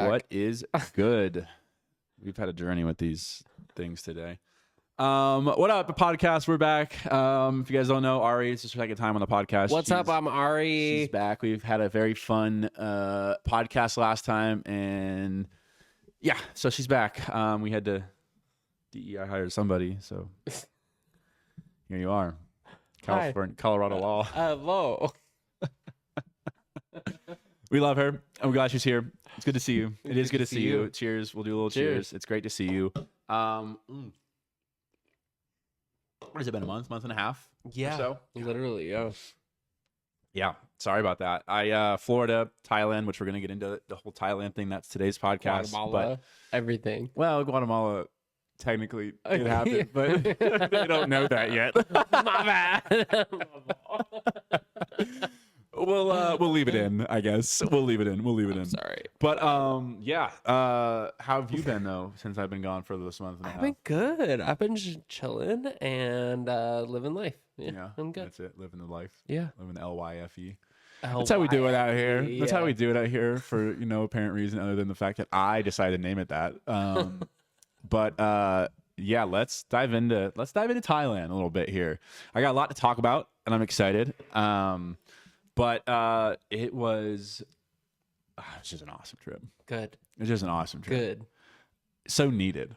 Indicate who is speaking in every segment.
Speaker 1: back.
Speaker 2: What is good? We've had a journey with these things today. What up, the podcast? We're back. If you guys don't know, Ari, it's her second time on the podcast.
Speaker 1: What's up? I'm Ari.
Speaker 2: She's back. We've had a very fun podcast last time, and yeah, so she's back. We had to DEI hired somebody, so here you are. California, Colorado law.
Speaker 1: Hello.
Speaker 2: We love her. I'm glad she's here. It's good to see you. It is good to see you. Cheers. We'll do a little cheers. It's great to see you. What has it been, a month and a half?
Speaker 1: Yeah.
Speaker 2: Or so?
Speaker 1: Literally, yeah.
Speaker 2: Yeah. Sorry about that. Florida, Thailand, which we're going to get into the whole Thailand thing. That's today's podcast.
Speaker 1: Guatemala, everything.
Speaker 2: Well, Guatemala, technically, it happened, but they don't know that yet.
Speaker 1: My bad.
Speaker 2: We'll leave it in, I guess. We'll leave it in.
Speaker 1: Sorry.
Speaker 2: But yeah. How have you been though since I've been gone for this month and a half?
Speaker 1: I've been good. I've been just chilling and living life. Yeah, I'm good.
Speaker 2: That's it. Living the life.
Speaker 1: Yeah.
Speaker 2: Living the LYFE. That's how we do it out here.
Speaker 1: Yeah.
Speaker 2: That's how we do it out here for no apparent reason other than the fact that I decided to name it that. But yeah, let's dive into Thailand a little bit here. I got a lot to talk about and I'm excited. But it was just an awesome trip.
Speaker 1: Good.
Speaker 2: It's just an awesome trip.
Speaker 1: Good.
Speaker 2: So needed.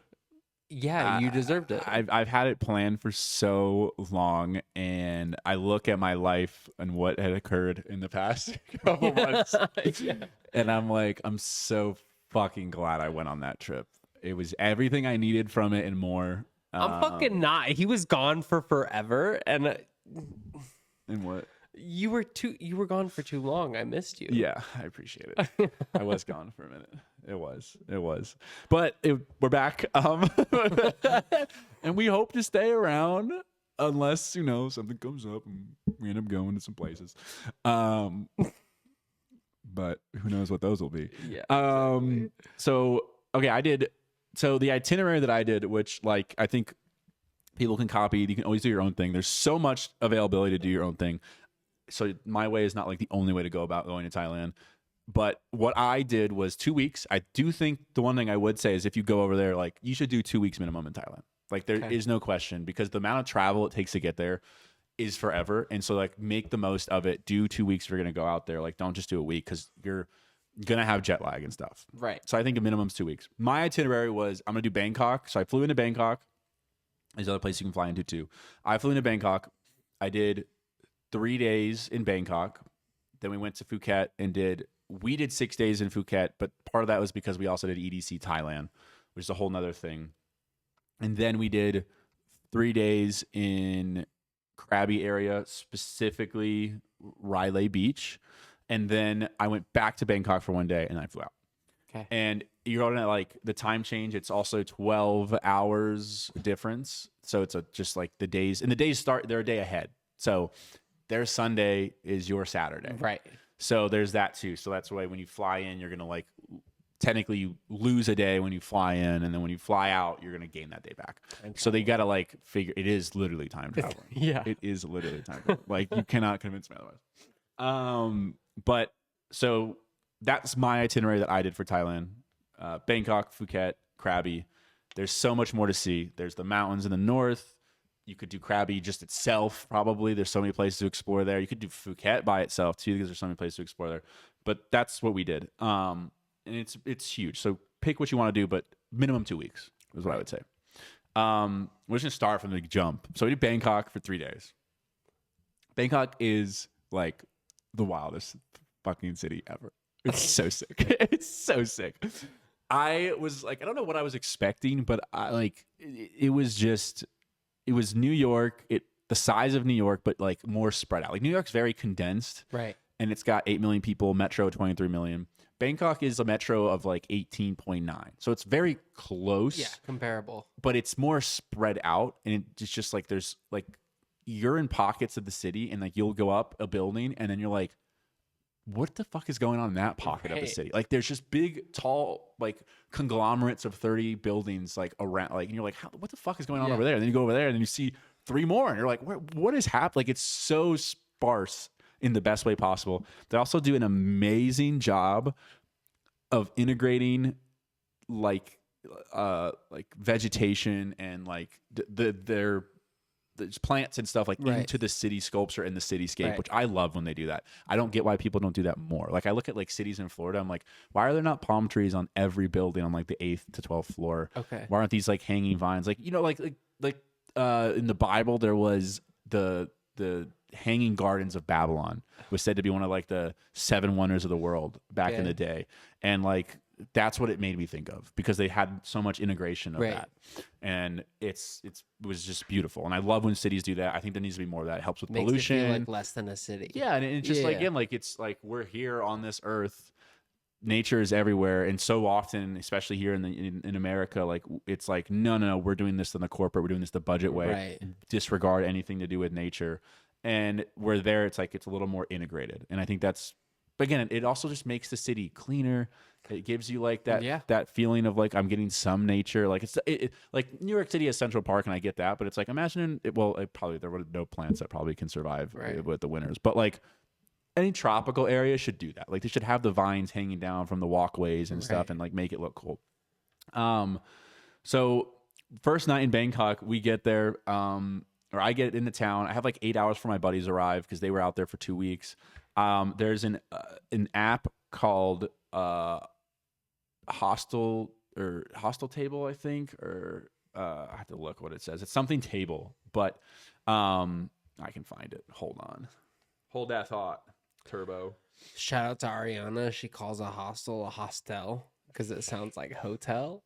Speaker 1: Yeah, you deserved it.
Speaker 2: I've had it planned for so long, and I look at my life and what had occurred in the past couple months, and I'm like, I'm so fucking glad I went on that trip. It was everything I needed from it and more.
Speaker 1: I'm fucking not. He was gone for forever, and
Speaker 2: what?
Speaker 1: You were gone for too long. I missed you.
Speaker 2: Yeah, I appreciate it. I was gone for a minute. It was. But we're back. And we hope to stay around unless, something comes up and we end up going to some places. But who knows what those will be.
Speaker 1: Yeah.
Speaker 2: Exactly. So the itinerary that I did, which I think people can copy, you can always do your own thing. There's so much availability to do your own thing. So my way is not the only way to go about going to Thailand. But what I did was 2 weeks. I do think the one thing I would say is if you go over there, you should do 2 weeks minimum in Thailand. There is no question, because the amount of travel it takes to get there is forever. And so make the most of it. Do 2 weeks if you're going to go out there. Don't just do a week, because you're going to have jet lag and stuff.
Speaker 1: Right.
Speaker 2: So I think a minimum is 2 weeks. My itinerary was I'm going to do Bangkok. So I flew into Bangkok. There's other places you can fly into too. I flew into Bangkok. I did 3 days in Bangkok. Then we went to Phuket and we did 6 days in Phuket, but part of that was because we also did EDC Thailand, which is a whole nother thing. And then we did 3 days in Krabi area, specifically Railay Beach. And then I went back to Bangkok for 1 day and I flew out.
Speaker 1: Okay.
Speaker 2: And you're on the time change. It's also 12 hours difference. So it's just the days, and the days they're a day ahead. So their Sunday is your Saturday.
Speaker 1: Right.
Speaker 2: So there's that too. So that's why when you fly in, you're going to technically you lose a day when you fly in. And then when you fly out, you're going to gain that day back. So they got to figure, it is literally time traveling.
Speaker 1: Yeah.
Speaker 2: It is literally time traveling. You cannot convince me otherwise. But so that's my itinerary that I did for Thailand. Bangkok, Phuket, Krabi. There's so much more to see. There's the mountains in the north. You could do Krabi just itself, probably. There's so many places to explore there. You could do Phuket by itself too, because there's so many places to explore there. But that's what we did, and it's huge. So pick what you want to do, but minimum 2 weeks is what I would say. We're just gonna start from the jump. So we did Bangkok for 3 days. Bangkok is the wildest fucking city ever. It's so sick. It's so sick. I was I don't know what I was expecting, but it was New York, the size of New York, but more spread out. New York's very condensed.
Speaker 1: Right.
Speaker 2: And it's got 8 million people, metro 23 million. Bangkok is a metro of 18.9. So it's very close.
Speaker 1: Yeah, comparable.
Speaker 2: But it's more spread out, and it's just there's you're in pockets of the city, and you'll go up a building and then you're what the fuck is going on in that pocket of the city? There's just big, tall, conglomerates of 30 buildings around, and you're what the fuck is going on over there? And then you go over there and then you see 3 more and you're what is happening? It's so sparse in the best way possible. They also do an amazing job of integrating like vegetation and like there's plants and stuff like into the city sculpture and the cityscape, which I love when they do that. I don't get why people don't do that more. Like I look at like cities in Florida, I'm like, why are there not palm trees on every building on like the 8th to 12th floor?
Speaker 1: Okay.
Speaker 2: Why aren't these like hanging vines? Like, you know, like in the Bible, there was the hanging gardens of Babylon was said to be one of like the 7 wonders of the world back in the day. And like, that's what it made me think of, because they had so much integration of that, and it was just beautiful. And I love when cities do that. I think there needs to be more of that. It helps with pollution.
Speaker 1: Makes it feel like less than a city.
Speaker 2: Yeah, and it's just like, again, like it's like we're here on this earth. Nature is everywhere, and so often, especially here in America, like it's like no, we're doing this in the corporate, we're doing this the budget way, disregard anything to do with nature. And we're there, it's like it's a little more integrated, and I think that's. But again, it also just makes the city cleaner. It gives you like that feeling of like I'm getting some nature. Like like New York City has Central Park, and I get that. But it's like imagine probably there were no plants that probably can survive with the winters. But like any tropical area should do that. Like they should have the vines hanging down from the walkways and stuff, and like make it look cool. So first night in Bangkok, we get there. Or I get into town. I have like 8 hours for my buddies arrive because they were out there for 2 weeks. There's an app called Hostel Table, I think, or I have to look what it says. It's something table, but I can find it. Hold on. Hold that thought, Turbo.
Speaker 1: Shout out to Ariana. She calls a hostel a hostel because it sounds like hotel.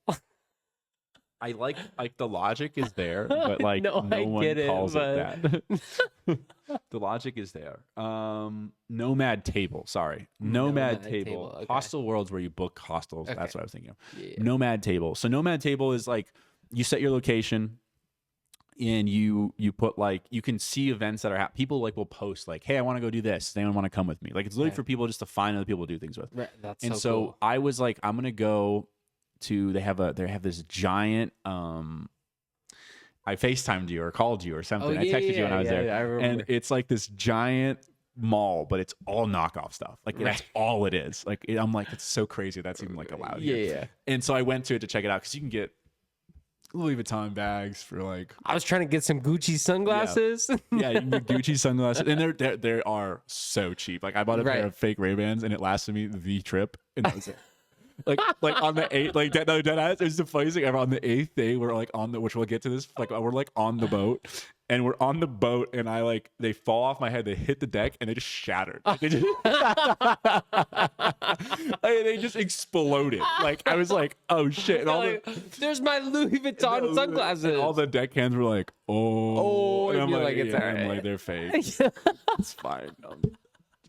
Speaker 2: I like the logic is there, but like no one calls it that. The logic is there. Nomad table. Sorry. Nomad table. Okay. Hostel worlds where you book hostels. Okay. That's what I was thinking of. Yeah. Nomad table. So nomad table is like you set your location and you put like you can see events that are happening. People like will post like, hey, I want to go do this. Does anyone want to come with me? Like it's literally for people just to find other people to do things with.
Speaker 1: Right. That's
Speaker 2: and
Speaker 1: so cool.
Speaker 2: I was like, I'm gonna go to they have this giant I FaceTimed you or called you or something. I texted you when I was there.
Speaker 1: I remember.
Speaker 2: And it's like this giant mall, but it's all knockoff stuff. Like that's all it is. Like I'm like, it's so crazy that's even like allowed here.
Speaker 1: Yeah.
Speaker 2: And so I went to it to check it out because you can get Louis Vuitton bags for like.
Speaker 1: I was trying to get some Gucci sunglasses.
Speaker 2: Yeah, you can get Gucci sunglasses, and they are so cheap. Like I bought a pair of fake Ray-Bans, and it lasted me the trip, and that was it. like on the 8th, like it was the funniest thing ever. On the 8th day, we're like which we'll get to this. Like we're like on the boat, and we're on the boat, and they fall off my head. They hit the deck, and they just shattered. Like, they just exploded. Like I was like, oh shit! And all
Speaker 1: there's my Louis Vuitton sunglasses.
Speaker 2: And all the deckhands were like, oh, and I'm like,
Speaker 1: it's all right.
Speaker 2: I'm like, they're fake. It's fine.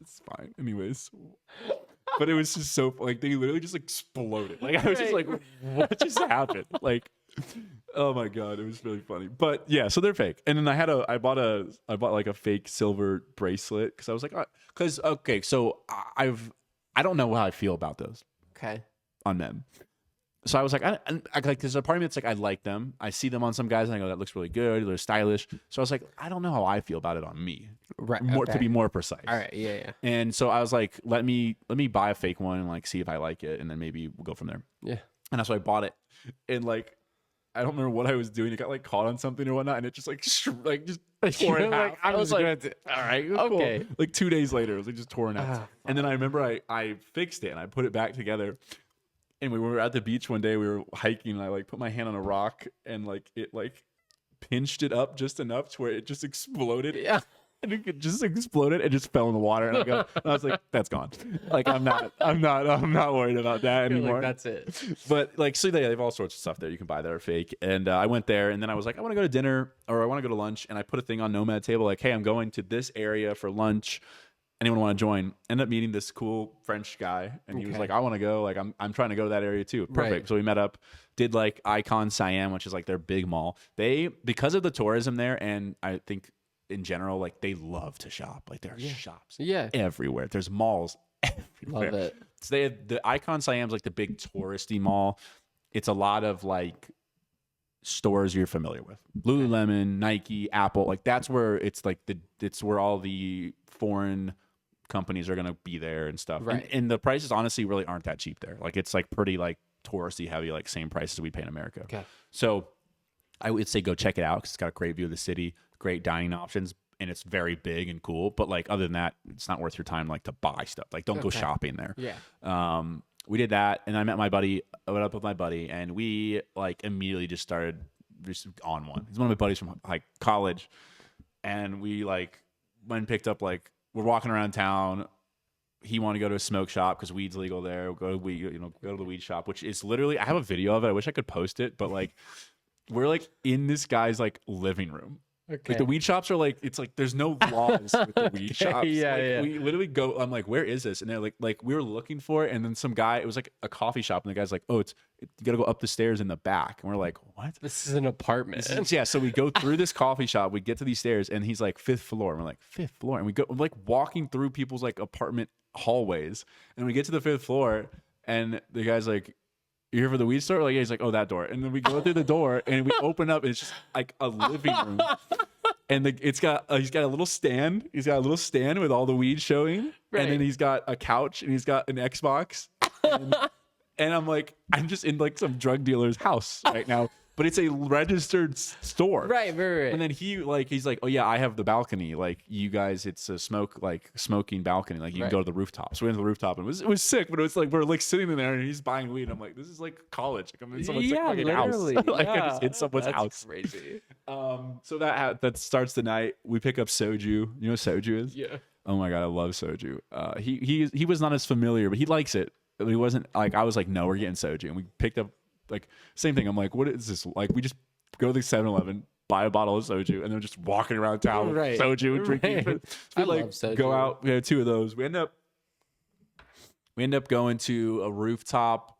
Speaker 2: It's fine. Anyways. But it was just so like they literally just exploded. Like I was just like, what just happened? Like, oh my god, it was really funny. But yeah, so they're fake. And then I bought like a fake silver bracelet because I was like, so I don't know how I feel about those.
Speaker 1: Okay.
Speaker 2: On men. So I was like, I like there's a part of me that's like I like them. I see them on some guys and I go, that looks really good. They're stylish. So I was like, I don't know how I feel about it on me.
Speaker 1: Right.
Speaker 2: To be more precise.
Speaker 1: All right. Yeah.
Speaker 2: And so I was like, let me buy a fake one and like see if I like it, and then maybe we'll go from there.
Speaker 1: Yeah. And
Speaker 2: so I bought it, and like I don't remember what I was doing. It got like caught on something or whatnot, and it just like just tore in half.
Speaker 1: I was like,
Speaker 2: all right, okay. Cool. Like 2 days later, it was like just torn out. And then I remember I fixed it and I put it back together. And we were at the beach one day, we were hiking, and I like put my hand on a rock and like it like pinched it up just enough to where it just exploded.
Speaker 1: Yeah.
Speaker 2: And it just exploded and just fell in the water. And I was like, that's gone. Like I'm not worried about that anymore.
Speaker 1: Like, that's it.
Speaker 2: But like, so they have all sorts of stuff there you can buy that are fake. And I went there, and then I was like, I want to go to dinner or I want to go to lunch. And I put a thing on Nomad Table like, hey, I'm going to this area for lunch. Anyone want to join? Ended up meeting this cool French guy, and he was like, I want to go. Like I'm trying to go to that area too. Perfect. Right. So we met up, did like Icon Siam, which is like their big mall. Because of the tourism there, and I think in general, like they love to shop. Like there are shops everywhere. There's malls everywhere.
Speaker 1: Love it.
Speaker 2: So they have the Icon Siam's like the big touristy mall. It's a lot of like stores you're familiar with. Lululemon, Nike, Apple. Like that's where it's like it's where all the foreign companies are gonna be there and stuff.
Speaker 1: Right.
Speaker 2: And the prices honestly really aren't that cheap there. Like it's like pretty like touristy heavy, like same prices we pay in America.
Speaker 1: Okay.
Speaker 2: So I would say go check it out because it's got a great view of the city, great dining options, and it's very big and cool. But like other than that, it's not worth your time like to buy stuff. Like don't go shopping there.
Speaker 1: Yeah.
Speaker 2: We did that, and I met my buddy. I went up with my buddy, and we like immediately just started just on one. He's one of my buddies from like college, and we like went and picked up like we're walking around town. He wanted to go to a smoke shop because weed's legal there. We'll go to the weed shop, which is literally I have a video of it. I wish I could post it, but like we're like in this guy's like living room.
Speaker 1: Okay.
Speaker 2: Like the weed shops are like it's like there's no laws with the weed shops.
Speaker 1: Yeah,
Speaker 2: like,
Speaker 1: yeah.
Speaker 2: We literally go. I'm like, where is this? And they're like we were looking for it, and then some guy. It was like a coffee shop, and the guy's like, oh, you got to go up the stairs in the back. And we're like, what?
Speaker 1: This is an apartment.
Speaker 2: Yeah. So we go through this coffee shop. We get to these stairs, and he's like 5th floor. And we're like 5th floor, and we're like walking through people's like apartment hallways, and we get to the 5th floor, and the guy's like, "You here for the weed store?" Like, yeah, he's like, "Oh, that door." And then we go through the door, and we open up, and it's just like a living room. And he's got a little stand. He's got a little stand with all the weed showing,
Speaker 1: Right.
Speaker 2: and then he's got a couch, and he's got an Xbox. And I'm like, I'm just in like some drug dealer's house right now, but it's a registered store.
Speaker 1: Right.
Speaker 2: And then he's like, oh yeah, I have the balcony. Like you guys, it's a smoking balcony. Like you can go to the rooftop. So we went to the rooftop, and it was sick. But it was like we're like sitting in there, and he's buying weed. And I'm like, this is like college. Like I'm in someone's like, fucking
Speaker 1: literally.
Speaker 2: house. Like I
Speaker 1: Yeah.
Speaker 2: just hit someone's
Speaker 1: That's
Speaker 2: house.
Speaker 1: Crazy.
Speaker 2: So that starts the night. We pick up soju. You know what soju is?
Speaker 1: Yeah.
Speaker 2: Oh my god, I love soju. He was not as familiar, but he likes it. But he wasn't like I was like, no, we're getting soju, and we picked up like same thing. I'm like, what is this? Like we just go to the 7-Eleven, buy a bottle of soju, and then just walking around town with
Speaker 1: Right.
Speaker 2: soju and drinking.
Speaker 1: Right.
Speaker 2: So we
Speaker 1: I
Speaker 2: like
Speaker 1: love soju.
Speaker 2: go out. We had 2 of those. We end up going to a rooftop.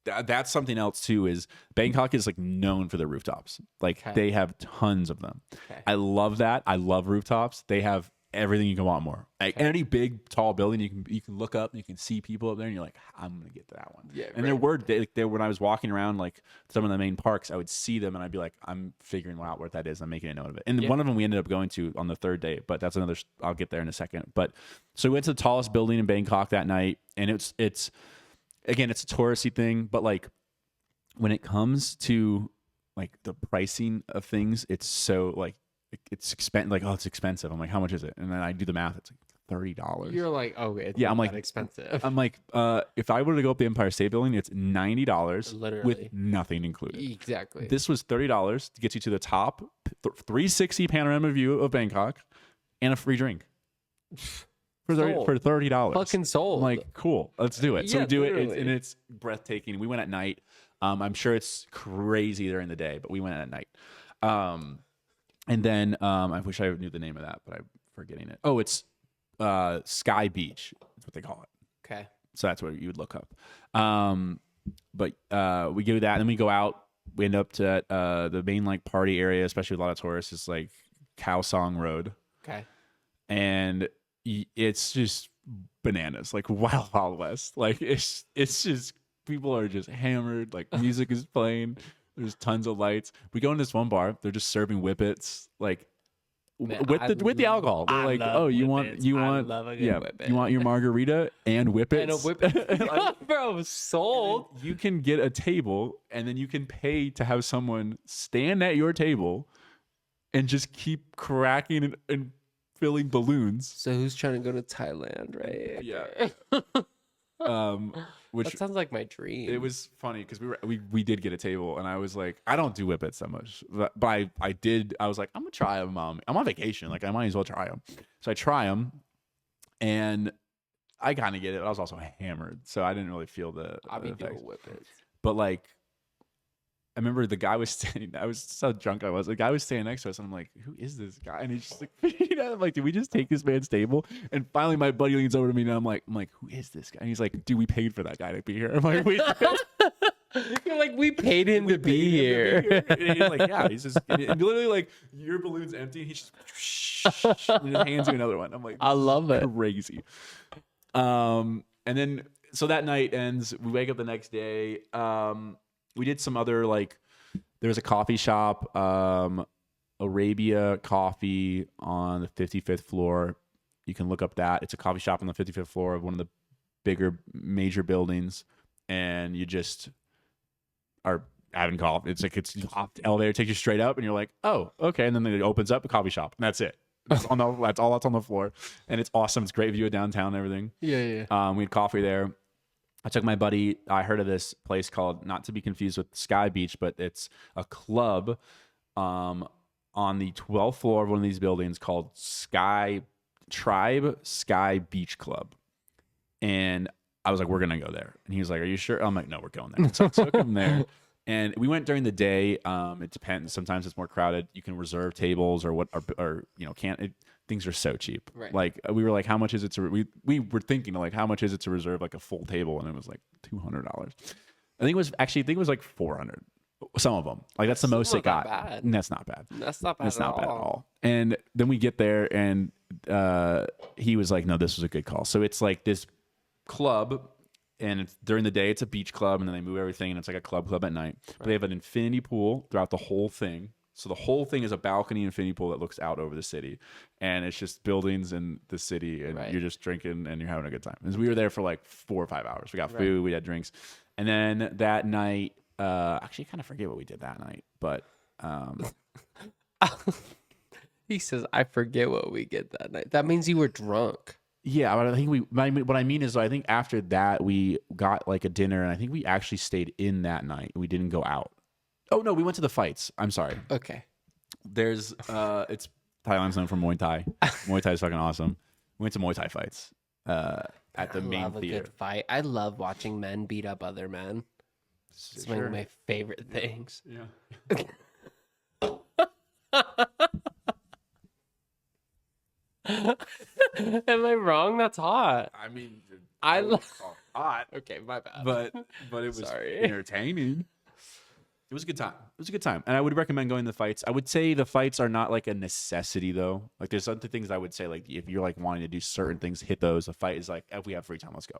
Speaker 2: That's something else too. Is Bangkok is like known for their rooftops. Like they have tons of them.
Speaker 1: Okay.
Speaker 2: I love that. I love rooftops. They have everything you can want more. Like any big tall building, you can look up and you can see people up there, and you're like, I'm gonna get to that one.
Speaker 1: Yeah.
Speaker 2: And there were when I was walking around like some of the main parks, I would see them and I'd be like, I'm figuring out what that is. I'm making a note of it. And one of them we ended up going to on the 3rd day, but that's another. I'll get there in a second. But so we went to the tallest building in Bangkok that night, and it's again, it's a touristy thing, but like when it comes to like the pricing of things, it's so like it's expensive. Like, oh, it's expensive. I'm like, how much is it? And then I do the math. It's like $30.
Speaker 1: You're like, oh, it's
Speaker 2: Yeah,
Speaker 1: not
Speaker 2: I'm like
Speaker 1: that expensive.
Speaker 2: I'm like, if I were to go up the Empire State Building, it's $90
Speaker 1: Literally.
Speaker 2: with nothing included.
Speaker 1: Exactly.
Speaker 2: This was $30 to get you to the top 360 panorama view of Bangkok and a free drink for $30.
Speaker 1: Fucking sold.
Speaker 2: I'm like, cool, let's do it. So
Speaker 1: Yeah,
Speaker 2: we do it,
Speaker 1: literally.
Speaker 2: and it's breathtaking. We went at night. I'm sure it's crazy during the day, but we went at night. And then I wish I knew the name of that, but I'm forgetting it. Oh, it's Sky Beach. That's what they call it.
Speaker 1: Okay.
Speaker 2: So that's what you would look up. But we do that, and then we go out. We end up to the main like party area, especially with a lot of tourists. It's like Khao Song Road.
Speaker 1: Okay.
Speaker 2: And it's just bananas, like Wild Wild West. Like it's just people are just hammered. Like music is playing. There's tons of lights. We go in this one bar. They're just serving whippets, like
Speaker 1: Man,
Speaker 2: with the alcohol. They're like, oh, you want you want your margarita and whippets
Speaker 1: And a whippet. Bro, sold.
Speaker 2: You can get a table, and then you can pay to have someone stand at your table and just keep cracking and filling balloons.
Speaker 1: So who's trying to go to Thailand, right?
Speaker 2: Yeah. Which
Speaker 1: that sounds like my dream.
Speaker 2: it was funny because we did get a table, and I was like, I don't do whippets that much, but I did. I was like, I'm gonna try them. I'm on vacation, like I might as well try them. So I try them, and I kind of get it. I was also hammered, so I didn't really feel the
Speaker 1: I'll be
Speaker 2: effects.
Speaker 1: doing whippets.
Speaker 2: But like, I remember the guy was standing. I was so drunk. I was. The guy was standing next to us, and I'm like, "Who is this guy?" And he's just like, I'm like, "Did we just take this man's table?" And finally, my buddy leans over to me, and I'm like, "Who is this guy?" And he's like, "Dude, we paid for that guy to be here." I'm like, "We."
Speaker 1: You're like, we paid him to be here.
Speaker 2: And he's like, "Yeah." He's just and literally like your balloon's empty. And he's just and just hands you another one. I'm like,
Speaker 1: I love it.
Speaker 2: crazy. And then so that night ends. We wake up the next day. We did some other like there was a coffee shop, Arabia Coffee on the 55th floor. You can look up that. It's a coffee shop on the 55th floor of one of the bigger major buildings, and you just are having coffee. It's like it's the elevator takes you straight up, and you're like, oh, okay, and then it opens up a coffee shop, and that's it. That's all that's on the floor, and it's awesome. It's a great view of downtown and everything.
Speaker 1: Yeah.
Speaker 2: We had coffee there. I took my buddy. I heard of this place called, not to be confused with Sky Beach, but it's a club on the 12th floor of one of these buildings called Sky Beach Club. And I was like, we're gonna go there. And he was like, are you sure? I'm like, no, we're going there. So I took him there. And we went during the day. It depends. Sometimes it's more crowded. You can reserve tables things are so cheap.
Speaker 1: Right.
Speaker 2: Like we were like, how much is it to, we were thinking like, how much is it to reserve like a full table? And it was like $200. I think it was like 400. Some of them. Like that's the most it got.
Speaker 1: Bad.
Speaker 2: And that's not bad.
Speaker 1: That's not bad.
Speaker 2: That's not bad at all. And then we get there and he was like, no, this was a good call. So it's like this club, and it's during the day it's a beach club, and then they move everything and it's like a club at night. Right. But they have an infinity pool throughout the whole thing. So the whole thing is a balcony infinity pool that looks out over the city, and it's just buildings in the city, and you're just drinking and you're having a good time. And we were there for like 4 or 5 hours. We got food, we had drinks, and then that night, actually, I kind of forget what we did that night, but
Speaker 1: he says, "I forget what we did that night." That means you were drunk.
Speaker 2: Yeah, but I think what I mean is, I think after that we got like a dinner, and I think we actually stayed in that night. We didn't go out. Oh no, we went to the fights. I'm sorry.
Speaker 1: Okay.
Speaker 2: There's it's Thailand's known for Muay Thai. Muay Thai is fucking awesome. We went to Muay Thai fights at the main theater.
Speaker 1: A good fight. I love watching men beat up other men. It's one of my favorite things.
Speaker 2: Yeah.
Speaker 1: Am I wrong? That's hot.
Speaker 2: I mean,
Speaker 1: I love
Speaker 2: hot.
Speaker 1: Okay, my bad.
Speaker 2: But it was entertaining. It was a good time. It was a good time. And I would recommend going to the fights. I would say the fights are not like a necessity though. Like there's other things I would say, like if you're like wanting to do certain things, hit those. A fight is like, if we have free time, let's go.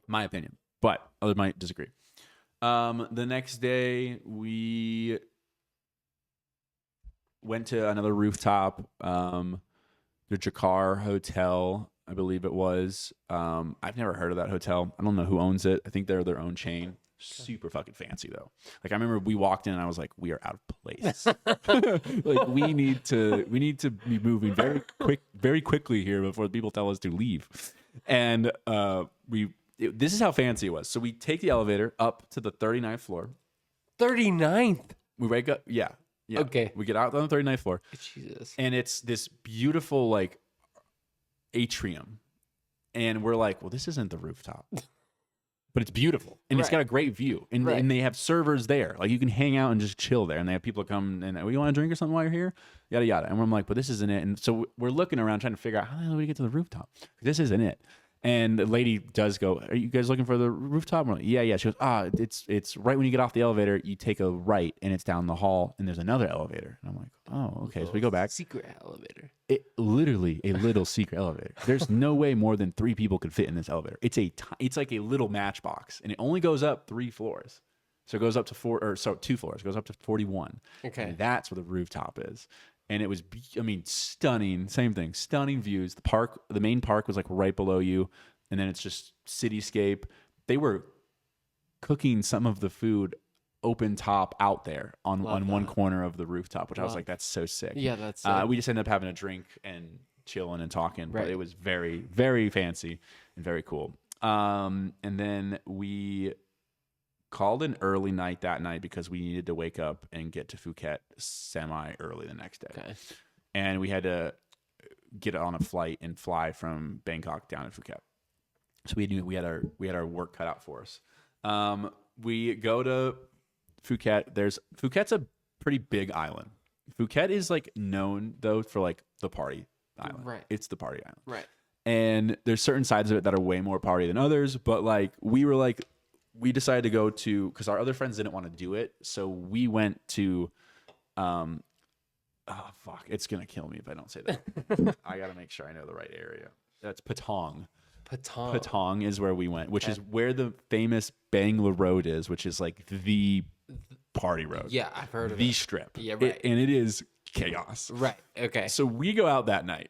Speaker 2: My opinion. But others might disagree. The next day we went to another rooftop, the Jakar Hotel, I believe it was. I've never heard of that hotel. I don't know who owns it. I think they're their own chain. Super fucking fancy though. Like I remember we walked in and I was like, we are out of place. Like we need to be moving very quickly here before people tell us to leave. And this is how fancy it was. So we take the elevator up to the 39th floor.
Speaker 1: 39th.
Speaker 2: We wake up. Yeah.
Speaker 1: Okay.
Speaker 2: We get out on the 39th floor.
Speaker 1: Jesus.
Speaker 2: And it's this beautiful like atrium. And we're like, well, this isn't the rooftop. But it's beautiful, and it's got a great view, and they have servers there. Like you can hang out and just chill there, and they have people come and you want a drink or something while you're here, yada yada. And I'm like, but this isn't it. And so we're looking around trying to figure out how the hell do we get to the rooftop? This isn't it. And the lady does go, are you guys looking for the rooftop? We're like, yeah. She goes, it's right when you get off the elevator, you take a right, and it's down the hall, and there's another elevator. And I'm like, oh, okay. So we go back.
Speaker 1: Secret elevator.
Speaker 2: It literally a little secret elevator. There's no way more than 3 people could fit in this elevator. It's like a little matchbox, and it only goes up 3 floors. So it goes up to 2 floors. It goes up to 41. Okay, and that's where the rooftop is. And it was, stunning. Same thing, stunning views. The main park was like right below you, and then it's just cityscape. They were cooking some of the food open top out there on one corner of the rooftop, which I was like, that's so sick.
Speaker 1: Yeah, that's
Speaker 2: we just ended up having a drink and chilling and talking, but it was very, very fancy and very cool. And then we called an early night that night because we needed to wake up and get to Phuket semi early the next day. Okay. And we had to get on a flight and fly from Bangkok down to Phuket. So we knew we had our work cut out for us. We go to Phuket. Phuket's a pretty big island. Phuket is like known though for like the party island. Right. It's the party island.
Speaker 1: Right.
Speaker 2: And there's certain sides of it that are way more party than others. But like we decided to go to, because our other friends didn't want to do it, so we went to it's gonna kill me if I don't say that. I gotta make sure I know the right area. That's Patong. Patong is where we went, which is where the famous Bangla Road is, which is like the party road.
Speaker 1: Yeah, I've heard of
Speaker 2: the strip.
Speaker 1: Yeah, right.
Speaker 2: And it is chaos.
Speaker 1: Right. Okay.
Speaker 2: So we go out that night,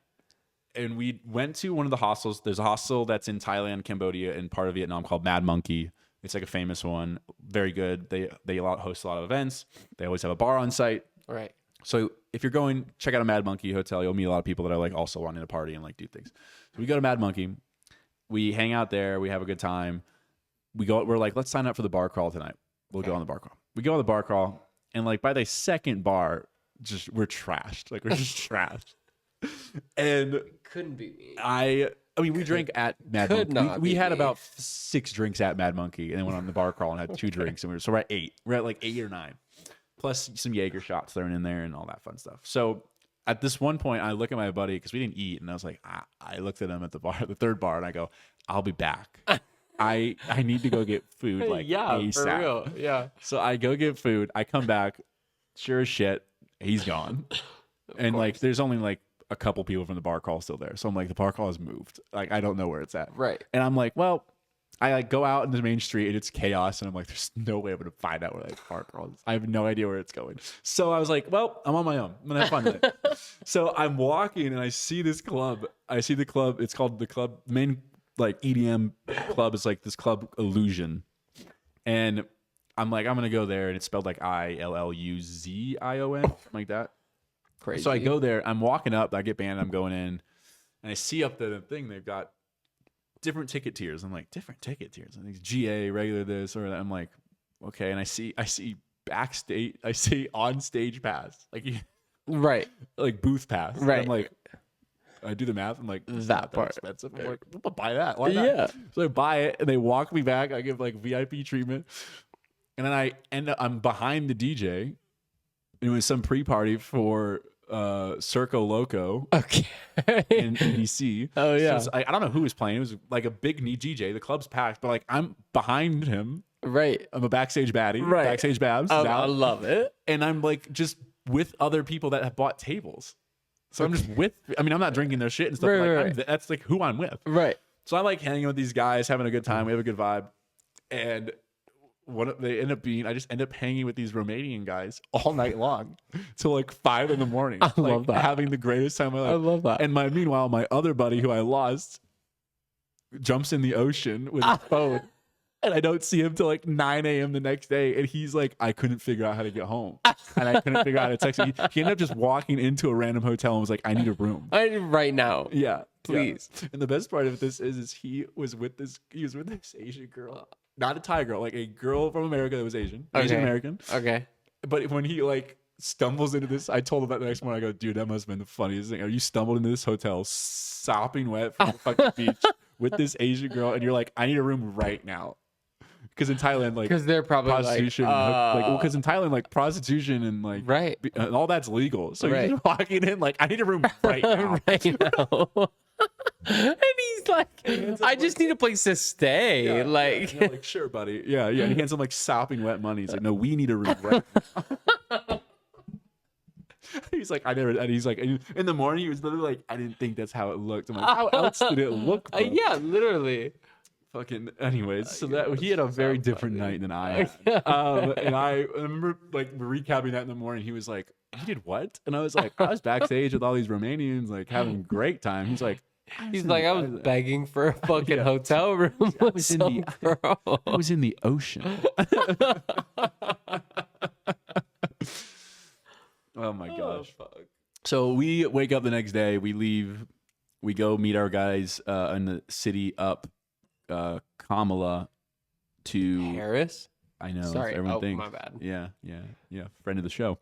Speaker 2: and we went to one of the hostels. There's a hostel that's in Thailand, Cambodia, and part of Vietnam called Mad Monkey. It's like a famous one, very good. They host a lot of events. They always have a bar on site.
Speaker 1: Right.
Speaker 2: So if you're going, check out a Mad Monkey hotel. You'll meet a lot of people that are like also wanting to party and like do things. So we go to Mad Monkey. We hang out there. We have a good time. We're like, let's sign up for the bar crawl tonight. We'll go on the bar crawl. We go on the bar crawl, and like by the second bar, we're trashed. Like we're just trashed. And
Speaker 1: couldn't be me.
Speaker 2: I mean, we drank at Mad
Speaker 1: Could
Speaker 2: Monkey.
Speaker 1: not
Speaker 2: We
Speaker 1: be
Speaker 2: had
Speaker 1: me.
Speaker 2: about 6 drinks at Mad Monkey, and then went on the bar crawl and had 2 drinks, and we're at 8. We're at like 8 or 9, plus some Jaeger shots thrown in there and all that fun stuff. So at this one point, I look at my buddy because we didn't eat, and I was like, I looked at him at the bar, the third bar, and I go, I'll be back. I need to go get food, like ASAP.
Speaker 1: For real. Yeah.
Speaker 2: So I go get food. I come back, sure as shit, he's gone. And like, there's only like a couple people from the bar call still there. So I'm like, the bar call has moved. Like, I don't know where it's at.
Speaker 1: Right.
Speaker 2: And I'm like, well, I like go out in the main street and it's chaos. And I'm like, there's no way I'm going to find out where that bar call is. I have no idea where it's going. So I was like, well, I'm on my own. I'm going to have fun with it. So I'm walking and I see this club. I see the club. It's called the club, main like EDM club is like this club Illusion. And I'm like, I'm going to go there. And it's spelled like ILLUZION, like that.
Speaker 1: Crazy.
Speaker 2: So I go there. I'm walking up. I get banned. I'm going in. And I see up the thing, they've got different ticket tiers. I'm like, different ticket tiers. I think GA, regular this or that. I'm like, okay. And I see backstage. I see on stage pass. Like,
Speaker 1: right.
Speaker 2: like booth pass.
Speaker 1: Right.
Speaker 2: And I'm like, I do the math. I'm like,
Speaker 1: that part
Speaker 2: expensive. I'm like, I'll buy that. Why not?
Speaker 1: Yeah.
Speaker 2: So I buy it, and they walk me back. I give like VIP treatment, and then I'm behind the DJ. It was some pre-party for Circo Loco.
Speaker 1: Okay.
Speaker 2: in DC.
Speaker 1: Oh yeah.
Speaker 2: So I don't know who was playing. It was like a big DJ. The club's packed, but like I'm behind him.
Speaker 1: Right.
Speaker 2: I'm a backstage baddie.
Speaker 1: Right.
Speaker 2: Backstage Babs.
Speaker 1: I love it.
Speaker 2: And I'm like just with other people that have bought tables. So I'm just with, I mean, I'm not drinking their shit and stuff.
Speaker 1: Right,
Speaker 2: like, that's like who I'm with.
Speaker 1: Right.
Speaker 2: So I like hanging with these guys, having a good time. We have a good vibe. And I just end up hanging with these Romanian guys all night long till like 5 a.m.
Speaker 1: I love that.
Speaker 2: Having the greatest time of my life.
Speaker 1: I love that.
Speaker 2: And meanwhile, my other buddy who I lost jumps in the ocean with his phone. And I don't see him till like 9 a.m. the next day. And he's like, I couldn't figure out how to get home. And I couldn't figure out how to text him. He ended up just walking into a random hotel and was like, I need a room.
Speaker 1: Right now.
Speaker 2: Yeah.
Speaker 1: Please.
Speaker 2: Yeah. And the best part of this is he was with this Asian girl. Not a Thai girl, like a girl from America that was Asian. Asian American.
Speaker 1: Okay.
Speaker 2: But when he like stumbles into this, I told him that the next morning, I go, dude, that must have been the funniest thing. You stumbled into this hotel sopping wet from the fucking beach with this Asian girl, and you're like, I need a room right now. Because in Thailand, like,
Speaker 1: because they're probably
Speaker 2: prostitution, because in Thailand, like, prostitution and like,
Speaker 1: right,
Speaker 2: and all that's legal. So you're just walking in, like, I need a room right now.
Speaker 1: right now. And he's like, I just need a place to stay.
Speaker 2: Yeah,
Speaker 1: like,
Speaker 2: yeah, like, sure, buddy. Yeah. And he hands him like sopping wet money. He's like, no, we need a room right now. He's like, I never. And he's like, in the morning, he was literally like, I didn't think that's how it looked. I'm like, how else did it look? Bro?
Speaker 1: Yeah, literally.
Speaker 2: Fucking anyways, so that he had a very different night than I had. And I remember like recapping that in the morning. He was like, "You did what?" And I was like, "I was backstage with all these Romanians, like having a great time." He's like,
Speaker 1: I was begging for a fucking hotel room. I was
Speaker 2: in the ocean. Oh my gosh.
Speaker 1: Fuck.
Speaker 2: So we wake up the next day. We leave. We go meet our guys in the city up. Kamala to
Speaker 1: Paris.
Speaker 2: I know.
Speaker 1: Sorry.
Speaker 2: Everyone thinks.
Speaker 1: My bad.
Speaker 2: Yeah. Friend of the show.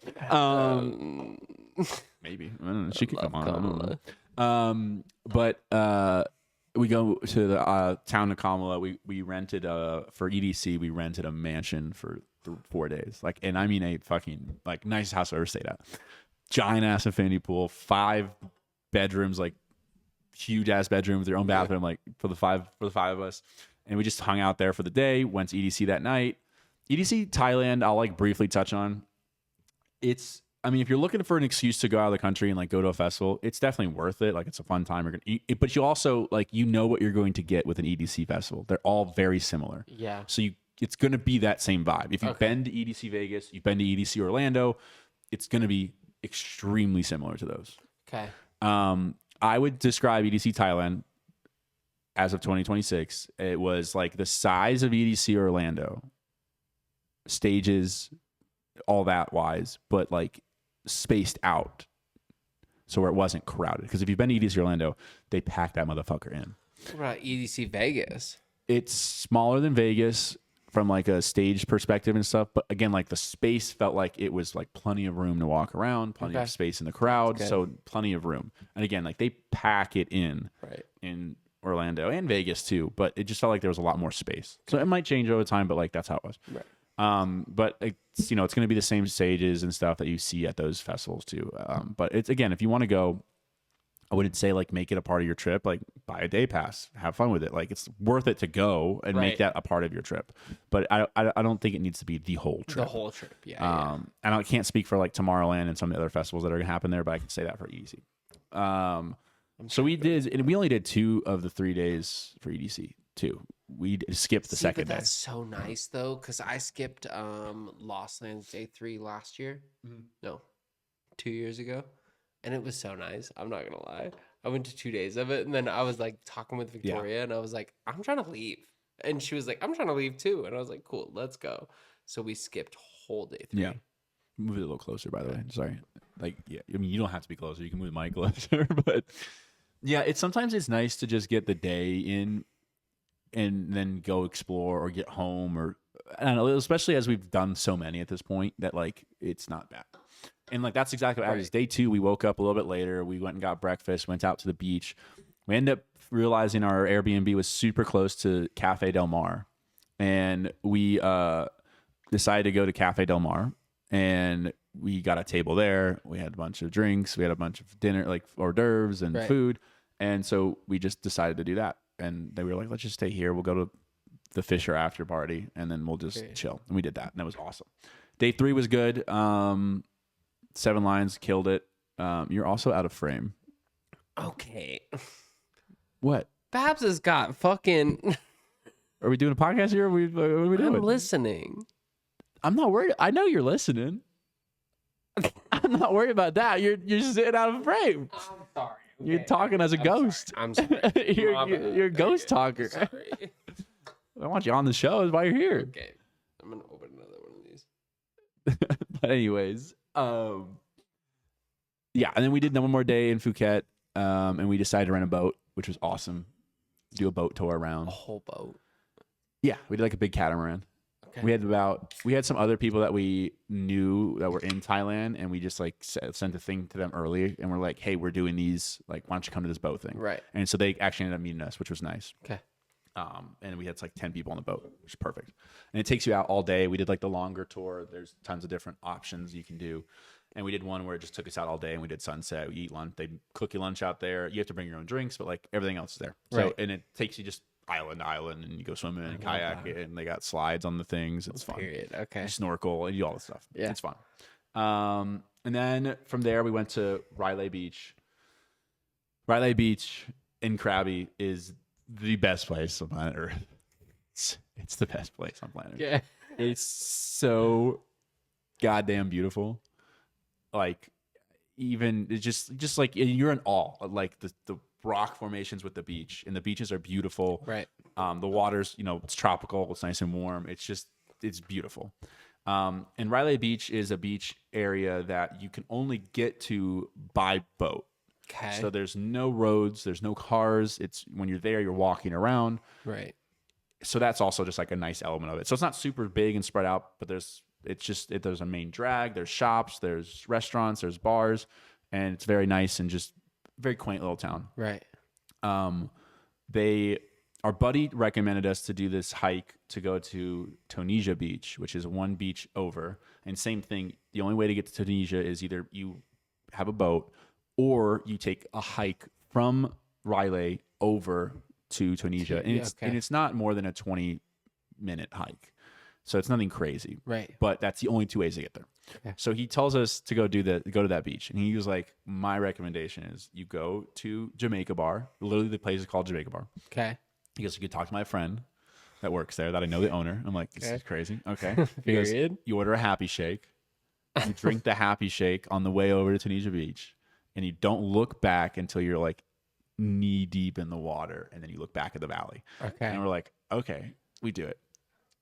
Speaker 2: Maybe I don't know. She could come on.
Speaker 1: Kamala.
Speaker 2: But we go to the town of Kamala. We rented for EDC. We rented a mansion for 4 days. Like, and I mean a fucking like nicest house I've ever stayed at. Giant ass infinity pool, 5 bedrooms, like. Huge ass bedroom with your own bathroom, like for the five of us, and we just hung out there for the day. Went to EDC that night. EDC Thailand, I'll like briefly touch on. I mean, if you're looking for an excuse to go out of the country and like go to a festival, it's definitely worth it. Like it's a fun time. You're gonna eat, but you also like what you're going to get with an EDC festival. They're all very similar.
Speaker 1: Yeah.
Speaker 2: So it's gonna be that same vibe. If you've been to EDC Vegas, you've been to EDC Orlando, it's gonna be extremely similar to those.
Speaker 1: Okay.
Speaker 2: I would describe EDC Thailand as of 2026. It was like the size of EDC Orlando, stages, all that wise, but like spaced out. So where it wasn't crowded. Because if you've been to EDC Orlando, they pack that motherfucker in.
Speaker 1: What about EDC Vegas?
Speaker 2: It's smaller than Vegas from like a stage perspective and stuff. But again, like the space felt like it was like plenty of room to walk around, plenty of space in the crowd. So plenty of room. And again, like they pack it in in Orlando and Vegas too. But it just felt like there was a lot more space. So it might change over time, but like that's how it was.
Speaker 1: Right.
Speaker 2: But it's, you know, it's going to be the same stages and stuff that you see at those festivals too. But it's, again, if you want to go, I wouldn't say like make it a part of your trip, like buy a day pass, have fun with it. Like it's worth it to go and make that a part of your trip. But I don't think it needs to be the whole trip.
Speaker 1: The whole trip. Yeah.
Speaker 2: And I can't speak for like Tomorrowland and some of the other festivals that are going to happen there, but I can say that for EDC. So we did, and we only did 2 of the 3 days for EDC. 2. We skipped the second day.
Speaker 1: That's so nice though, because I skipped Lost Lands Day 3 last year. No, 2 years ago, and it was so nice. I'm not gonna lie. I went to 2 days of it, and then I was like talking with Victoria, and I was like, I'm trying to leave, and she was like, I'm trying to leave too, and I was like, cool, let's go. So we skipped whole day 3.
Speaker 2: Yeah. Move it a little closer, by the way. Sorry. Like, yeah, I mean, you don't have to be closer. You can move the mic closer, but yeah, sometimes it's nice to just get the day in and then go explore or get home, or I don't know, especially as we've done so many at this point that like it's not bad. And like that's exactly what I was. Day 2, we woke up a little bit later. We went and got breakfast, went out to the beach. We ended up realizing our Airbnb was super close to Cafe Del Mar, and we decided to go to Cafe Del Mar, and we got a table there. We had a bunch of drinks. We had a bunch of dinner, like hors d'oeuvres and food. And so we just decided to do that. And they were like, let's just stay here. We'll go to the Fisher after party, and then we'll just chill. And we did that, and that was awesome. Day 3 was good. 7 Lions killed it. You're also out of frame.
Speaker 1: Okay.
Speaker 2: What?
Speaker 1: Babs has got fucking.
Speaker 2: Are we doing a podcast here? What are we doing?
Speaker 1: I'm listening.
Speaker 2: I'm not worried. I know you're listening. I'm not worried about that. You're sitting out of frame.
Speaker 1: I'm sorry. Okay.
Speaker 2: You're talking as a ghost.
Speaker 1: I'm sorry.
Speaker 2: You're a ghost talker.
Speaker 1: Sorry.
Speaker 2: I want you on the show. Is why you're here.
Speaker 1: Okay. I'm gonna open another one of these.
Speaker 2: But anyways, yeah, and then we did one more day in Phuket, and we decided to rent a boat, which was awesome. Do a boat tour around.
Speaker 1: A whole boat.
Speaker 2: Yeah, we did like a big catamaran. Okay. We had some other people that we knew that were in Thailand, and we just like sent a thing to them early, and we're like, hey, we're doing these. Like, why don't you come to this boat thing?
Speaker 1: Right.
Speaker 2: And so they actually ended up meeting us, which was nice.
Speaker 1: Okay.
Speaker 2: And we had like 10 people on the boat, which is perfect. And it takes you out all day. We did like the longer tour. There's tons of different options you can do. And we did one where it just took us out all day, and we did sunset. We eat lunch. They cook you lunch out there. You have to bring your own drinks, but like everything else is there. So, and it takes you just island to island, and you go swimming and kayak, and they got slides on the things. It's fun.
Speaker 1: Period. Okay.
Speaker 2: You snorkel and you do all the stuff. Yeah. It's fun. And then from there, we went to Riley Beach. Riley Beach in Krabi is the best place on planet Earth. It's the best place on planet Earth.
Speaker 1: Yeah.
Speaker 2: It's so goddamn beautiful. Like, even it's just like you're in awe of like the rock formations with the beach, and the beaches are beautiful.
Speaker 1: Right.
Speaker 2: The water's, it's tropical. It's nice and warm. It's beautiful. And Riley Beach is a beach area that you can only get to by boat.
Speaker 1: Okay.
Speaker 2: So there's no roads, there's no cars. It's when you're there, you're walking around.
Speaker 1: Right.
Speaker 2: So that's also just like a nice element of it. So it's not super big and spread out, but there's a main drag, there's shops, there's restaurants, there's bars, and it's very nice and just very quaint little town.
Speaker 1: Right.
Speaker 2: Our buddy recommended us to do this hike to go to Tunisia Beach, which is one beach over. And same thing, the only way to get to Tunisia is either you have a boat or you take a hike from Riley over to Tunisia. And it's not more than a 20-minute hike. So it's nothing crazy.
Speaker 1: Right.
Speaker 2: But that's the only 2 ways to get there. Okay. So he tells us to go to that beach. And he was like, my recommendation is you go to Jamaica Bar. Literally the place is called Jamaica Bar.
Speaker 1: Okay. He
Speaker 2: goes, you could talk to my friend that works there that I know the owner. I'm like, this is crazy. Okay. He goes, you order a happy shake. You drink the happy shake on the way over to Tunisia Beach. And you don't look back until you're like knee deep in the water, and then you look back at the valley.
Speaker 1: Okay.
Speaker 2: And we're like, okay, we do it.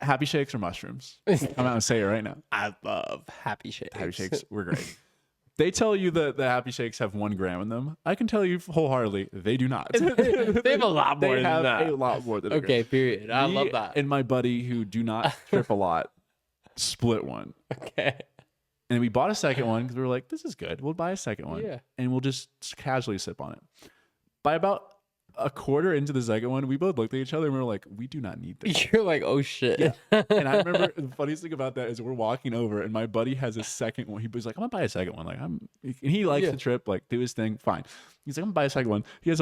Speaker 2: Happy shakes or mushrooms? I'm out and say it right now.
Speaker 1: I love happy shakes.
Speaker 2: Happy shakes were great. They tell you that the happy shakes have 1 gram in them. I can tell you wholeheartedly, they do not.
Speaker 1: They have a lot more
Speaker 2: They
Speaker 1: than
Speaker 2: have
Speaker 1: that.
Speaker 2: a lot more than a gram.
Speaker 1: Okay, period. I love that.
Speaker 2: And my buddy who do not trip a lot split one.
Speaker 1: Okay.
Speaker 2: And we bought a second one because we were like, this is good. We'll buy a second one.
Speaker 1: Yeah.
Speaker 2: And we'll just casually sip on it. By about a quarter into the second one, we both looked at each other and we were like, we do not need this.
Speaker 1: You're like, oh shit.
Speaker 2: Yeah. And I remember the funniest thing about that is we're walking over and my buddy has a second one. He was like, I'm gonna buy a second one. Like and he likes the trip, like do his thing. Fine. He's like, I'm gonna buy a second one. He has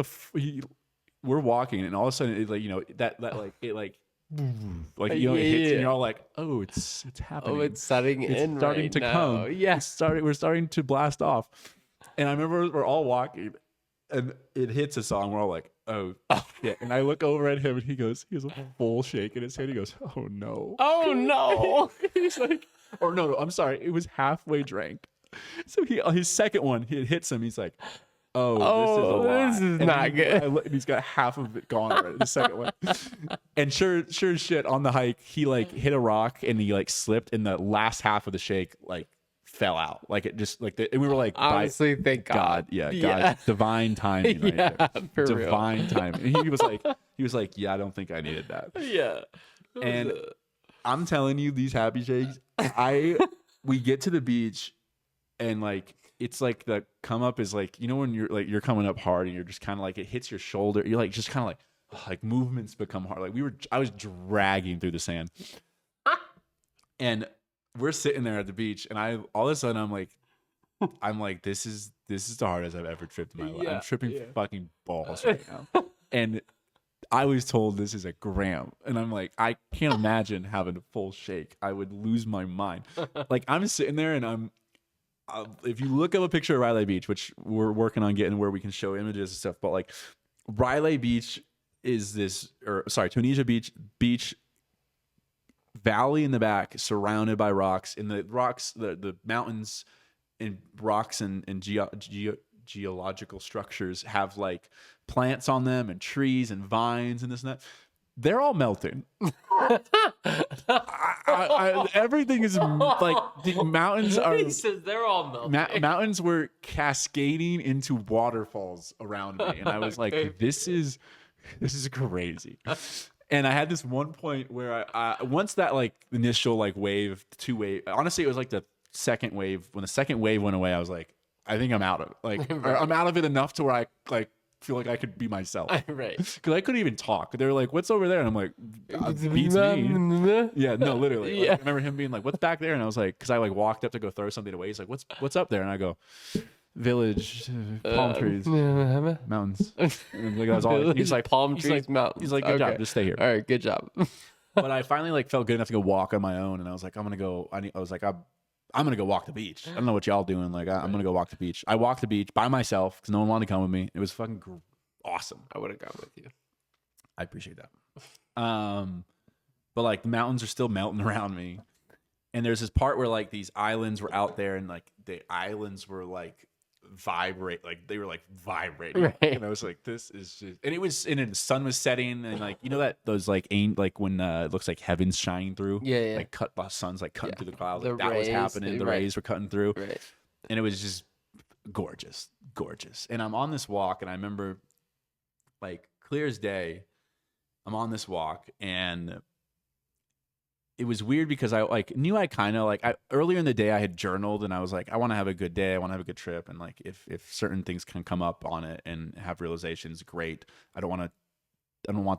Speaker 2: we're walking and all of a sudden it like, you know, that like it like it hits and you're all like, oh, it's happening.
Speaker 1: Oh, it's setting in
Speaker 2: starting
Speaker 1: right
Speaker 2: to
Speaker 1: now.
Speaker 2: come.
Speaker 1: Yeah.
Speaker 2: We're starting to blast off. And I remember we're all walking and it hits a song. We're all like, oh yeah. And I look over at him and he has a full shake in his hand. He goes, oh no.
Speaker 1: Oh no.
Speaker 2: He's like, or no, I'm sorry. It was halfway drank. So his second one, it hits him. He's like, oh,
Speaker 1: this is not good.
Speaker 2: And he's got half of it gone already, the second one. And sure as shit, on the hike, he like hit a rock and he like slipped and the last half of the shake like fell out. Like it just like and we were like,
Speaker 1: honestly, thank God.
Speaker 2: Yeah, God, divine timing right there.
Speaker 1: For
Speaker 2: divine timing. And he was like, yeah, I don't think I needed that.
Speaker 1: Yeah.
Speaker 2: And I'm telling you, these happy shakes, we get to the beach and like it's like the come up is like, you know, when you're coming up hard and you're just kind of like it hits your shoulder, you're like just kind of like movements become hard. Like I was dragging through the sand. And we're sitting there at the beach and all of a sudden I'm like, this is the hardest I've ever tripped in my life. I'm tripping fucking balls right now. And I was told this is a gram. And I'm like, I can't imagine having a full shake. I would lose my mind. Like I'm sitting there and if you look up a picture of Riley Beach, which we're working on getting where we can show images and stuff, but like Riley Beach is Tunisia Beach valley in the back surrounded by rocks. And the rocks, the mountains and rocks and geological structures have like plants on them and trees and vines and this and that. They're all melting. Everything is like the mountains are.
Speaker 1: He says they're all melting.
Speaker 2: Mountains were cascading into waterfalls around me, and I was like, "This is crazy." And I had this one point where I once that like initial like wave, 2 wave. Honestly, it was like the second wave. When the second wave went away, I was like, "I think I'm out of it. Like I'm out of it enough to where I like." Feel like I could be myself,
Speaker 1: right?
Speaker 2: Because I couldn't even talk. They were like, "What's over there?" And I'm like, "Beats me." Yeah, no, literally. Like, I remember him being like, "What's back there?" And I was like, because I like walked up to go throw something away. He's like, "What's up there?" And I go, "Village, palm trees, mountains." And like, that was all. He's like,
Speaker 1: palm trees, mountains.
Speaker 2: He's like, "Good job, just stay here."
Speaker 1: All right, good job.
Speaker 2: But I finally like felt good enough to go walk on my own, and I was like, I'm gonna go walk the beach. I don't know what y'all doing. Like, I'm gonna go walk the beach. I walked the beach by myself because no one wanted to come with me. It was fucking awesome.
Speaker 1: I would have gone with you.
Speaker 2: I appreciate that. But like the mountains are still melting around me. And there's this part where like these islands were out there and like the islands were like they were like vibrating. Right. And I was like, this is just, and the sun was setting and like, you know, that those like ain't like when it looks like heaven's shining through.
Speaker 1: Yeah.
Speaker 2: Like the sun's like cutting through the clouds. Like,
Speaker 1: The
Speaker 2: that was
Speaker 1: rays,
Speaker 2: happening. The rays were cutting through.
Speaker 1: Right.
Speaker 2: And it was just gorgeous. And I'm on this walk and I remember like clear as day, I'm on this walk and it was weird because I like knew I kind of like earlier in the day I had journaled and I was like, I want to have a good day. I want to have a good trip. And like, if certain things can come up on it and have realizations, great. I don't want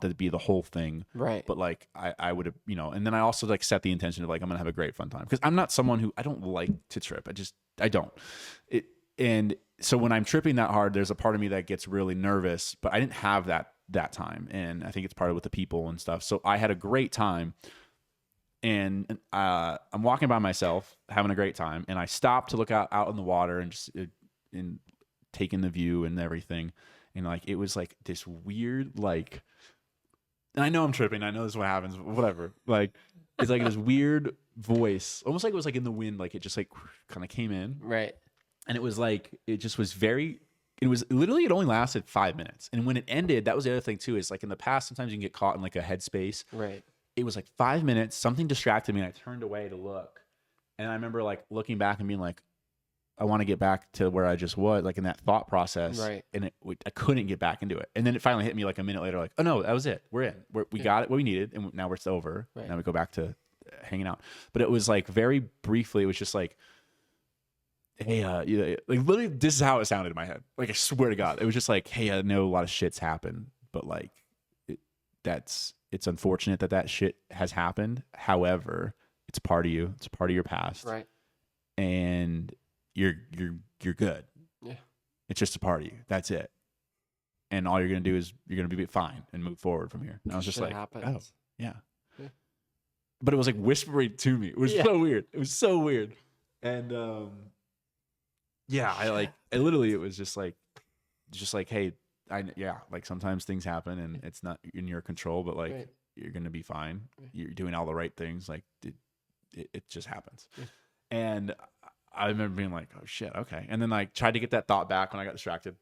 Speaker 2: that to be the whole thing.
Speaker 1: Right.
Speaker 2: But like, I would have, you know, and then I also like set the intention of like, I'm going to have a great fun time because I'm not someone I don't like to trip. I don't. And so when I'm tripping that hard, there's a part of me that gets really nervous, but I didn't have that time. And I think it's part of with the people and stuff. So I had a great time. And I'm walking by myself, having a great time, and I stopped to look out in the water and just in taking the view and everything, and like it was like this weird like, and I know I'm tripping, I know this is what happens, whatever. Like it's like this weird voice, almost like it was like in the wind, like it just like kind of came in,
Speaker 1: right,
Speaker 2: and it was like it just was very it was literally, it only lasted 5 minutes. And when it ended, that was the other thing too, is like in the past, sometimes you can get caught in like a headspace.
Speaker 1: Right.
Speaker 2: It was like 5 minutes, something distracted me and I turned away to look. And I remember like looking back and being like, I want to get back to where I just was, like in that thought process.
Speaker 1: Right.
Speaker 2: And I couldn't get back into it. And then it finally hit me like a minute later, like, oh no, that was it. We're in. We got it, what we needed. And now it's over.
Speaker 1: Right.
Speaker 2: Now we go back to hanging out. But it was like very briefly, it was just like, hey, like literally this is how it sounded in my head. Like I swear to God, it was just like, hey, I know a lot of shit's happened, but like it's unfortunate that shit has happened. However, it's part of you. It's part of your past.
Speaker 1: Right.
Speaker 2: And you're good.
Speaker 1: Yeah.
Speaker 2: It's just a part of you. That's it. And all you're gonna do is you're gonna be fine and move forward from here. And I was just like,
Speaker 1: happens.
Speaker 2: oh yeah. But it was like whispering to me. It was so weird. It was so weird. And I literally, it was just like, hey, like sometimes things happen and it's not in your control, but like you're gonna be fine. You're doing all the right things. Like it just happens. And I remember being like, oh shit, okay. And then I tried to get that thought back when I got distracted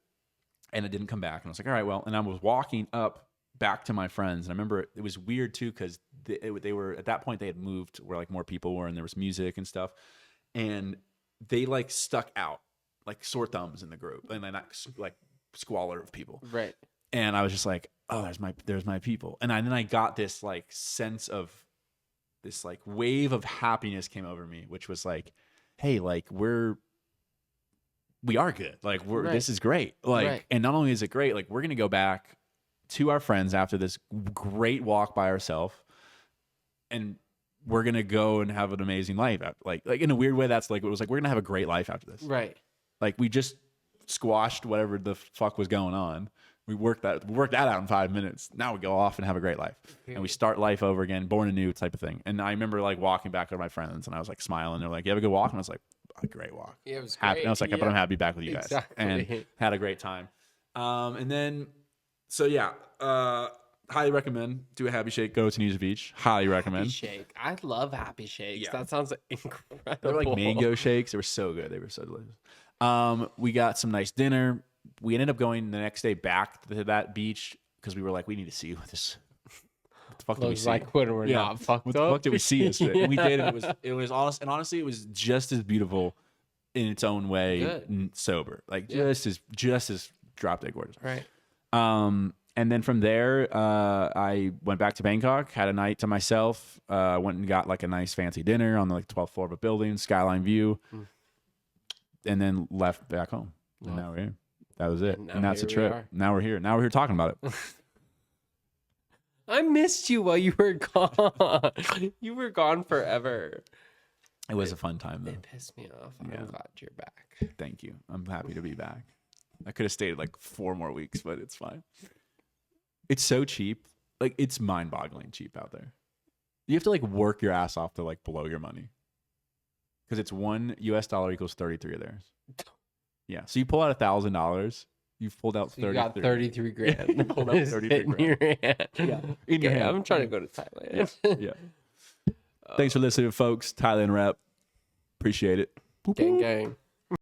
Speaker 2: and it didn't come back. And I was like, all right, well, and I was walking up back to my friends. And I remember it was weird too, because they were, at that point they had moved where like more people were and there was music and stuff. And they like stuck out like sore thumbs in the group and then like squalor of people.
Speaker 1: Right.
Speaker 2: And I was just like, oh, there's my people. And then I got this like sense of this like wave of happiness came over me, which was like, hey, like we are good. Like this is great. Like, and not only is it great, like we're going to go back to our friends after this great walk by ourselves and we're going to go and have an amazing life. Like in a weird way, that's like, it was like, we're going to have a great life after this.
Speaker 1: Right.
Speaker 2: Like we just squashed whatever the fuck was going on. We worked that out in 5 minutes. Now we go off and have a great life. And we start life over again, born anew type of thing. And I remember like walking back with my friends and I was like smiling. They're like, you have a good walk? And I was like, a great walk.
Speaker 1: Yeah, it was
Speaker 2: happy.
Speaker 1: great.
Speaker 2: And I was like, but I'm happy to be back with you guys.
Speaker 1: Exactly.
Speaker 2: And had a great time. And then, so yeah, highly recommend. Do a happy shake. Go to News Beach. Highly recommend.
Speaker 1: Happy shake. I love happy shakes.
Speaker 2: Yeah.
Speaker 1: That sounds incredible.
Speaker 2: They were like mango shakes. They were so good. They were so delicious. We got some nice dinner. We ended up going the next day back to that beach because we were like, we need to see what this. What the fuck did we see?
Speaker 1: Like when we're not fucked
Speaker 2: what
Speaker 1: up.
Speaker 2: What the fuck did we see yesterday? And we did. And it was honest. And honestly, it was just as beautiful in its own way, sober. Like just as drop dead gorgeous.
Speaker 1: Right.
Speaker 2: And then from there, I went back to Bangkok, had a night to myself, went and got like a nice fancy dinner on the like 12th floor of a building, skyline view, and then left back home. And now we're here. That was it. And that's a trip. Now we're here. Now we're here talking about it.
Speaker 1: I missed you while you were gone. You were gone forever.
Speaker 2: It was a fun time though.
Speaker 1: It pissed me off. I'm glad you're back.
Speaker 2: Thank you. I'm happy to be back. I could have stayed like 4 more weeks, but it's fine. It's so cheap. Like it's mind-boggling cheap out there. You have to like work your ass off to like blow your money. Because it's $1 US equals 33 of theirs. Yeah. So you pull out $1,000, you've pulled out 33.
Speaker 1: You got 33 grand.
Speaker 2: You pulled out 33 grand.
Speaker 1: In your hand.
Speaker 2: Yeah. In your hand.
Speaker 1: I'm trying to go to Thailand.
Speaker 2: Yeah. Thanks for listening, folks. Thailand Rap. Appreciate it.
Speaker 1: Gang, gang.